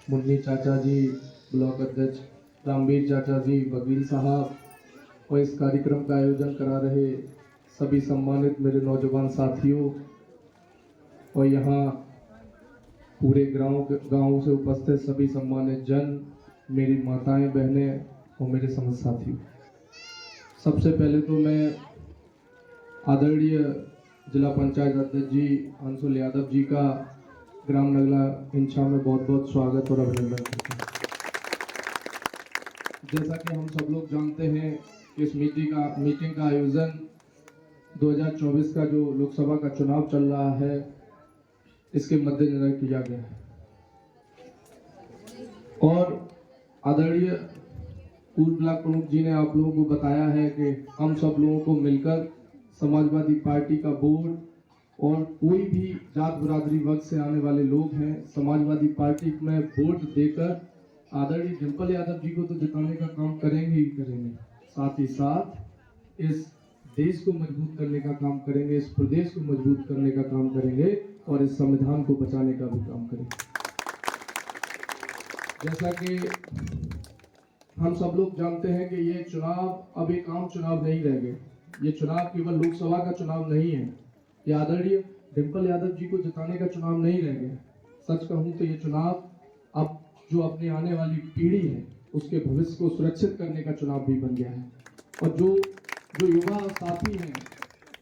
मुन्नी चाचा जी, ब्लॉक अध्यक्ष रामवीर चाचा जी, वकील साहब और इस कार्यक्रम का आयोजन करा रहे सभी सम्मानित मेरे नौजवान साथियों और यहाँ पूरे गांव से उपस्थित सभी सम्मानित जन, मेरी माताएं, बहनें और मेरे समस्त साथियों, सबसे पहले तो मैं आदरणीय जिला पंचायत अध्यक्ष जी अंशुल यादव जी का ग्राम नगला इंछा में बहुत बहुत स्वागत और अभिनंदन करता हूँ। जैसा कि हम सब लोग जानते हैं कि इस मीटिंग का आयोजन 2024 का जो लोकसभा का चुनाव चल रहा है इसके मद्देनजर किया गया है और आदरणीय पूर्व ब्लॉक प्रमुख जी ने आप लोगों को बताया है कि हम सब लोगों को मिलकर समाजवादी पार्टी का बोर्ड और कोई भी जात बिरादरी वर्ग से आने वाले लोग हैं समाजवादी पार्टी में वोट देकर आदरणीय डिंपल यादव जी को तो जिताने का काम करेंगे ही करेंगे, साथ ही साथ इस देश को मजबूत करने का काम करेंगे, इस प्रदेश को मजबूत करने का काम करेंगे और इस संविधान को बचाने का भी काम करेंगे। जैसा कि हम सब लोग जानते हैं कि ये चुनाव अब एक आम चुनाव नहीं रह गए, ये चुनाव केवल लोकसभा का चुनाव नहीं है, ये आदरणीय डिंपल यादव जी को जिताने का चुनाव नहीं रह गया। सच कहूं तो ये चुनाव अब जो अपने आने वाली पीढ़ी है उसके भविष्य को सुरक्षित करने का चुनाव भी बन गया है और जो युवा साथी हैं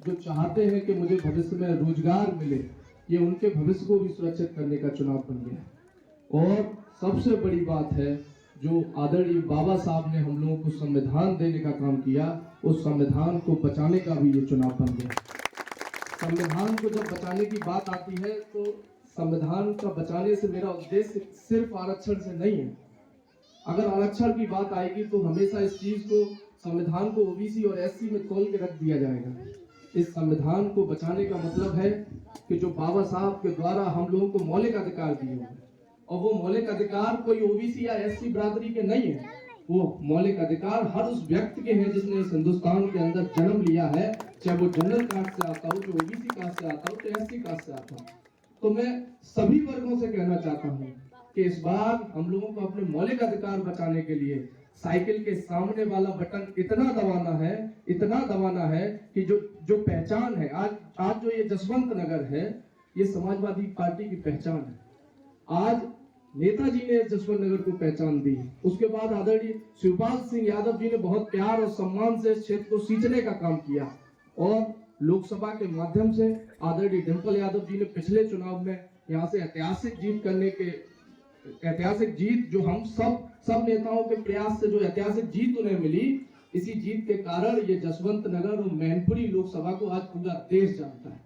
जो चाहते हैं कि मुझे भविष्य में रोजगार मिले, ये उनके भविष्य को भी सुरक्षित करने का चुनाव बन गया है। और सबसे बड़ी बात है जो आदरणीय बाबा साहब ने हम लोगों को संविधान देने का काम किया, उस संविधान को बचाने का भी ये चुनाव बन गया। संविधान को जब बचाने की बात आती है तो संविधान का बचाने से मेरा उद्देश्य सिर्फ आरक्षण से नहीं है। अगर आरक्षण की बात आएगी तो हमेशा इस चीज को संविधान को ओबीसी और एससी में तोल के रख दिया जाएगा। इस संविधान को बचाने का मतलब है कि जो बाबा साहब के द्वारा हम लोगों को मौलिक अधिकार दिए हुए और वो मौलिक अधिकार कोई ओबीसी या एससी बिरादरी के नहीं है, वो मौलिक अधिकार हर उस व्यक्ति के हैं जिसने इस हिंदुस्तान के अंदर जन्म लिया है, चाहे वो जनरल कास्ट से आता हो, जो ओबीसी कास्ट से आता हो, तो एससी कास्ट से आता हो। तो मैं सभी वर्गों से कहना चाहता हूँ कि इस बार हम लोगों को अपने मौलिक अधिकार बचाने के लिए साइकिल के सामने वाला बटन इतना दबाना है कि जो पहचान है आज जो ये जसवंत नगर है, ये समाजवादी पार्टी की पहचान है। आज नेताजी ने जसवंत नगर को पहचान दी, उसके बाद आदरणीय शिवपाल सिंह यादव जी ने बहुत प्यार और सम्मान से इस क्षेत्र को सींचने का काम किया और लोकसभा के माध्यम से आदरणीय डिंपल यादव जी ने पिछले चुनाव में यहाँ से ऐतिहासिक जीत जो हम सब नेताओं के प्रयास से जो ऐतिहासिक जीत उन्हें मिली, इसी जीत के कारण ये जसवंत नगर और मैनपुरी लोकसभा को आज पूरा देश जानता है।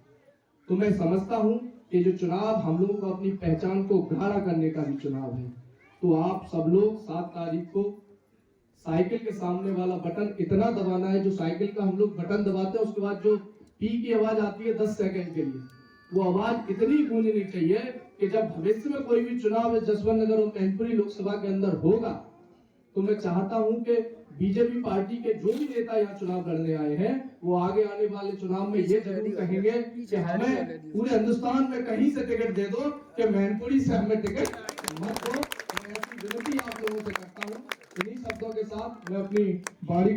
तो मैं समझता हूँ कि जो चुनाव हम लोगों को अपनी पहचान को गाढ़ा करने का भी चुनाव है। तो आप सब लोग 7 तारीख को साइकिल के सामने वाला बटन इतना दबाना है, जो साइकिल का हम लोग बटन दबाते हैं उसके बाद जो पी की आवाज आती है 10 सेकंड के लिए, वो आवाज इतनी गूंजनी चाहिए कि जब भविष्य में कोई भी चुनाव जसवंत नगर और मैनपुरी लोकसभा के अंदर होगा तो मैं चाहता हूं कि बीजेपी पार्टी के जो भी नेता यहाँ चुनाव लड़ने आए हैं वो आगे आने वाले चुनाव में ये जरूर कहेंगे कि हमें पूरे हिंदुस्तान में कहीं से टिकट दे दो, कि मैनपुरी से हमें टिकट मत दो। मैं ऐसी विनती आप लोगों से करता हूँ। इन्हीं शब्दों के साथ मैं अपनी बारी